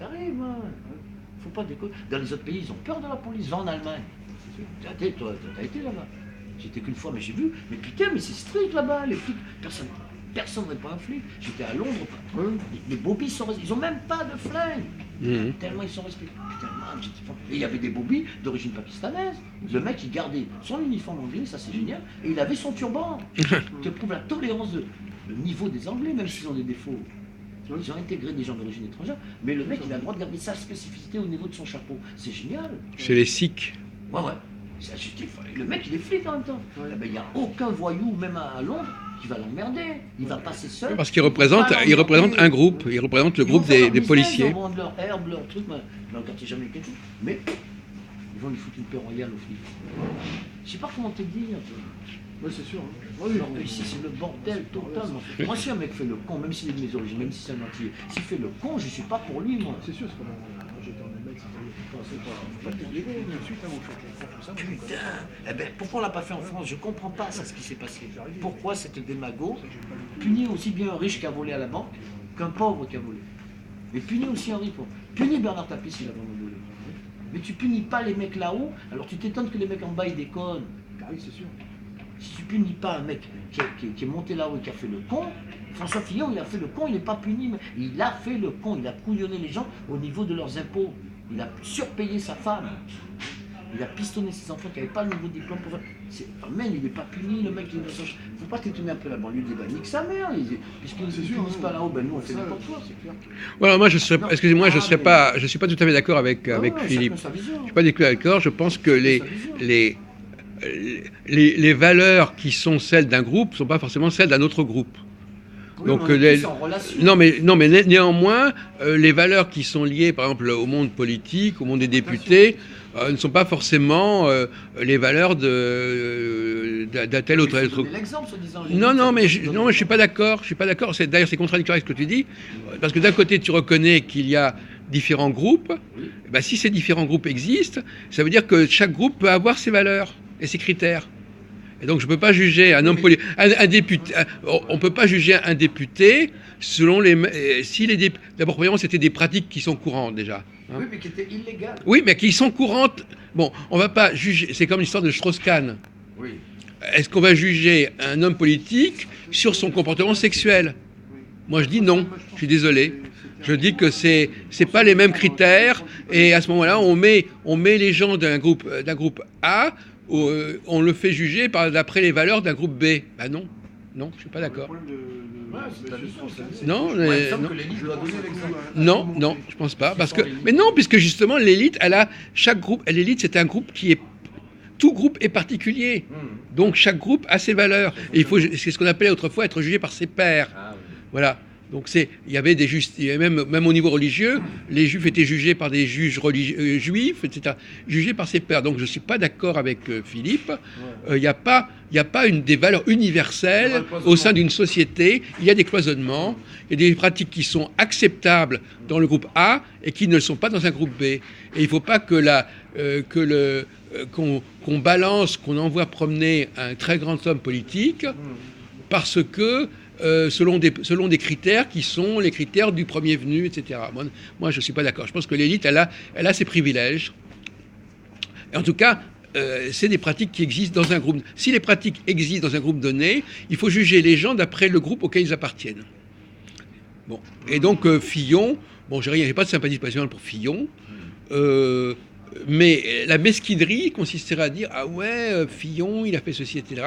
t'arrive, hein. Faut pas déconner. Dans les autres pays, ils ont peur de la police. Va en Allemagne. Toi, t'as été là-bas. J'étais qu'une fois, mais j'ai vu. Mais putain, mais c'est strict là-bas, les flics. Personne n'est pas un flic. J'étais à Londres. Les bobbies sont restés. Ils ont même pas de flingue. Tellement ils sont respectés. Putain, man, et il y avait des bobbies d'origine pakistanaise. Le mec, il gardait son uniforme anglais, ça c'est génial. Et il avait son turban. Tu prouves la tolérance, le niveau des Anglais, même s'ils ont des défauts. Ils ont intégré des gens d'origine étrangère, mais le mec, il a le droit de garder sa spécificité au niveau de son chapeau. C'est génial. Chez les Sikhs. Ouais. Le mec, il est flic en même temps. Il n'y a aucun voyou, même à Londres, qui va l'emmerder. Il va passer seul. Parce qu'il représente un groupe. Il représente le groupe des policiers. Ils vont vendre leur herbe, leur truc, dans le quartier jamaïcain, mais ils vont lui foutre une paix royale au flic. Je sais pas comment te dire. Oui, c'est sûr. Ici, c'est le bordel total. Moi, si un mec fait le con, même s'il est de mes origines, même si c'est un entier, s'il fait le con, je suis pas pour lui, moi. C'est sûr, c'est pas moi. J'étais en Allemagne, c'est pas terrible. Putain, eh ben, pourquoi on l'a pas fait en France? Je comprends pas ça, ce qui s'est passé. Pourquoi cette démago punit aussi bien un riche qui a volé à la banque qu'un pauvre qui a volé? Mais punit aussi un riche. Punis Bernard Tapie s'il a vraiment volé. Mais tu punis pas les mecs là-haut, alors tu t'étonnes que les mecs en bas ils déconnent. Ah oui, c'est sûr. Si tu punis pas un mec qui est monté là-haut et qui a fait le con, François Fillon, il a fait le con, il n'est pas puni, mais il a fait le con, il a couillonné les gens au niveau de leurs impôts. Il a surpayé sa femme. Il a pistonné ses enfants qui n'avaient pas le niveau de diplôme pour faire. Même il n'est pas puni, le mec, il ne faut pas t'étonner un peu la banlieue, il dit, bah, nique sa mère, puisqu'ils ne punissent pas là-haut, ben nous on fait n'importe quoi, c'est clair. Voilà, moi, excusez-moi, je suis pas tout à fait d'accord avec Philippe. Je suis pas d'accord, je pense que les valeurs qui sont celles d'un groupe ne sont pas forcément celles d'un autre groupe. Oui, donc, non, mais néanmoins, les valeurs qui sont liées, par exemple, au monde politique, au monde des députés, ne sont pas forcément les valeurs d'un tel ou tel autre. Non, mais je suis pas d'accord. Je suis pas d'accord. D'ailleurs, c'est contradictoire avec ce que tu dis, parce que d'un côté, tu reconnais qu'il y a différents groupes. Oui. Ben, si ces différents groupes existent, ça veut dire que chaque groupe peut avoir ses valeurs et ses critères. Et donc je ne peux pas juger un homme politique, un député. On ne peut pas juger un député selon d'abord, premièrement, c'était des pratiques qui sont courantes déjà. Hein. Oui, mais qui étaient illégales. Oui, mais qui sont courantes. Bon, on ne va pas juger. C'est comme l'histoire de Strauss-Kahn. Oui. Est-ce qu'on va juger un homme politique sur son comportement sexuel? Moi, je dis non. Je suis désolé. Je dis que c'est pas les mêmes critères. Et à ce moment-là, on met les gens d'un groupe A. On le fait juger d'après les valeurs d'un groupe B. Ben non, je suis pas d'accord. Non, je pense pas. Mais non, puisque justement l'élite, l'élite c'est un groupe tout groupe est particulier. Donc chaque groupe a ses valeurs. Et c'est ce qu'on appelait autrefois être jugé par ses pairs. Voilà. Donc il y avait même au niveau religieux, les juifs étaient jugés par des juges juifs, etc., jugés par ses pairs. Donc je ne suis pas d'accord avec Philippe. Il n'y a pas des valeurs universelles au sein d'une société. Il y a des cloisonnements, il y a des pratiques qui sont acceptables dans le groupe A et qui ne le sont pas dans un groupe B. Et il ne faut pas qu'on balance, qu'on envoie promener un très grand homme politique parce que selon des critères qui sont les critères du premier venu, etc. Moi je ne suis pas d'accord. Je pense que l'élite, elle a ses privilèges. Et en tout cas, c'est des pratiques qui existent dans un groupe. Si les pratiques existent dans un groupe donné, il faut juger les gens d'après le groupe auquel ils appartiennent. Bon. Et donc Fillon, j'ai pas de sympathie spatiale pour Fillon, mais la mesquinerie consisterait à dire « Ah ouais, Fillon, il a fait ceci, etc. »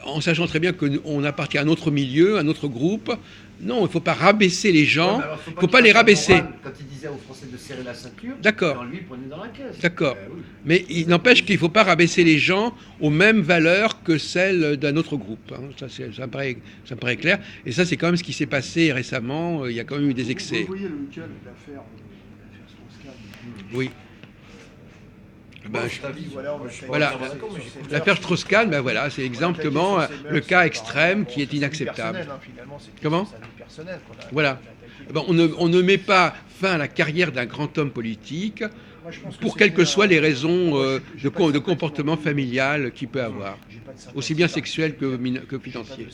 en sachant très bien qu'on appartient à un autre milieu, à un autre groupe. Non, il ne faut pas rabaisser les gens. Il ne faut pas les rabaisser. Quand il disait aux Français de serrer la ceinture, d'accord. Lui, il prenait dans la caisse. D'accord. Oui. Mais il n'empêche qu'il ne faut pas rabaisser les gens aux mêmes valeurs que celles d'un autre groupe. Hein. Ça me paraît clair. Et ça, c'est quand même ce qui s'est passé récemment. Il y a quand même eu des excès. Vous voyez le week-end, l'affaire Strauss-Kahn. Oui. Voilà. L'affaire Strauss-Kahn, c'est exactement le cas extrême qui est inacceptable. Comment ? Voilà. On ne met pas fin à la carrière d'un grand homme politique pour quelles que soient les raisons de comportement familial qu'il peut avoir, aussi bien sexuel que financier.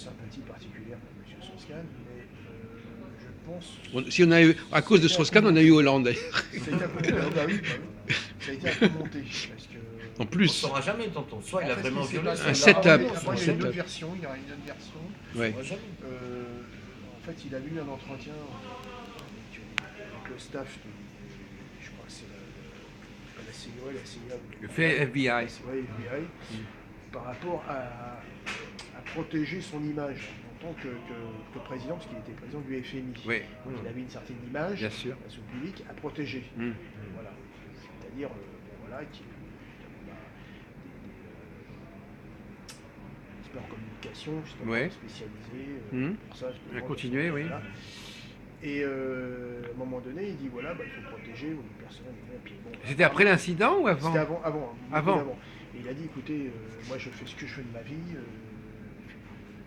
France. Si on a eu, à cause de Strauss-Kahn, on a eu Hollande d'ailleurs. Ça a été un peu, ça a été un peu monté. Parce que, En On ne plus. saura jamais, tonton. Soit il a en fait, vraiment ce qui s'est violé, passé, soit Un il c'est l'a setup. rendu. Après, il y a une setup. autre version. Il y aura une autre version. Ouais. On saura jamais. En fait, il a eu un entretien avec le staff de, je crois que c'est la CIA, la CIA. Le fait FBI. Ouais, FBI, par rapport à protéger son image en tant que président, parce qu'il était président du FMI. Oui. Donc il avait une certaine image Bien sûr. face au public à protéger. Mm. Voilà. C'est-à-dire, voilà, qui experts en communication, justement, Ouais. spécialisés Mm. pour ça. À continuer, oui. Voilà. Et à un moment donné, il dit voilà, il faut protéger les personnes. Et puis, bon, C'était après l'incident ou avant? c'était avant. Avant. Et il a dit écoutez, moi je fais ce que je fais de ma vie,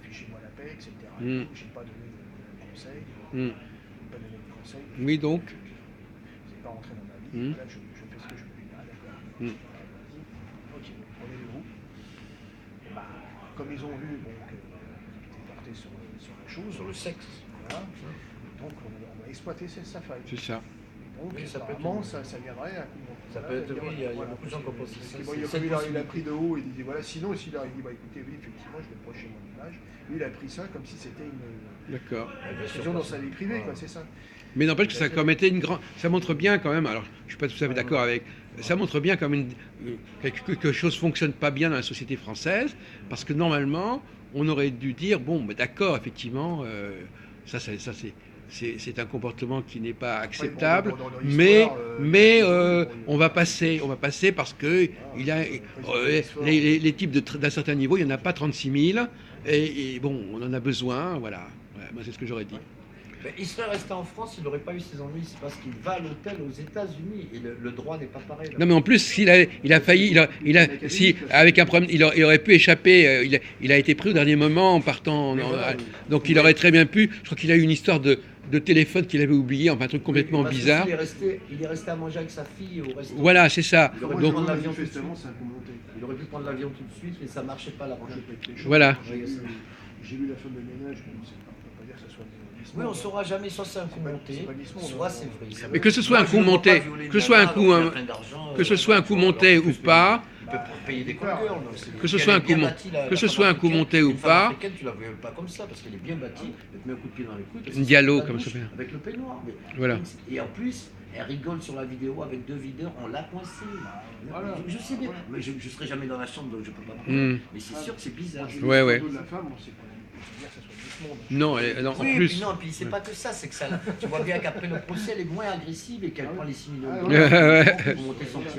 fichez-moi la paix, etc. Mm. J'ai pas donné de conseils, Mm. pas donné de conseils. Oui, donc. Vous n'êtes pas rentré dans ma vie, Mm. voilà, je fais ce que je fais. Ah, d'accord. Mm. Ok, prenez le roux. Et bah, comme ils ont vu bon, que était porté sur la chose, Sur le sexe. voilà, donc on va exploiter sa faille. C'est ça. Donc, Oui, ça peut être apparemment, une- ça viendrait à coup de Ça peut être, oui, il y a beaucoup de gens qui ont pensé ça. Bon, C'est il a pris de haut et il dit voilà, sinon, s'il a dit bah écoutez, oui, effectivement, je vais procher mon image. Lui, il a pris ça comme si c'était une D'accord. intrusion dans sa vie privée, quoi, c'est ça. Mais n'empêche que ça a quand même été une grande. Ça montre bien quand même. Alors, je suis pas tout à fait d'accord avec. Ça montre bien quand même quelque chose fonctionne pas bien dans la société française, parce que normalement, on aurait dû dire bon, bah, d'accord, effectivement, c'est un comportement qui n'est pas acceptable, dans leur mais histoire, on va passer parce que il a les types d'un certain niveau, il n'y en a pas 36 000, et bon, on en a besoin, voilà. Ouais, moi, c'est ce que j'aurais dit. Mais il serait resté en France, il n'aurait pas eu ses ennuis. C'est parce qu'il va à l'hôtel aux États-Unis et le droit n'est pas pareil. Non, mais en plus, s'il a failli, si avec un problème, il aurait pu échapper. Il a été pris au dernier moment en partant. Donc, il aurait très bien pu. Je crois qu'il a eu une histoire de téléphone qu'il avait oublié, enfin un truc complètement Parce que bizarre. Il est resté à manger avec sa fille au restaurant. Voilà, c'est ça. Il aurait pu Donc, prendre l'avion tout de manifestement, suite. c'est un coup monté. Il aurait pu prendre l'avion tout de suite, mais ça marchait pas la prochaine. Voilà. J'ai vu la femme de ménage, on ne peut pas dire que ce soit Oui, on ne saura jamais, soit c'est un coup monté, soit c'est vrai. Mais que ce soit un coup monté, que ce soit un coup, que ce soit un coup monté ou pas, Il peut payer des coups de gueule. que ce soit un coup monté ou pas. Tu la vois pas comme ça, parce qu'elle est bien bâtie, elle te met un coup de pied dans les couilles. parce que Une c'est dialogue, la comme douche ça fait. avec le peignoir. Mais- Voilà. Et en plus, elle rigole sur la vidéo avec deux videurs, on l'a coincé. Voilà. Je sais bien, mais je ne serai jamais dans la chambre, donc je ne peux pas me Hmm. Mais c'est sûr que c'est bizarre. Ouais, ouais. De la femme, on sait pas dire que ça soit doucement. Non, non, en Oui, plus. puis non, puis c'est pas que ça, c'est que ça. Tu vois bien qu'après le procès, elle est moins agressive et qu'elle prend les 6 millions Ah, de ouais. dollars Ouais. pour monter son petit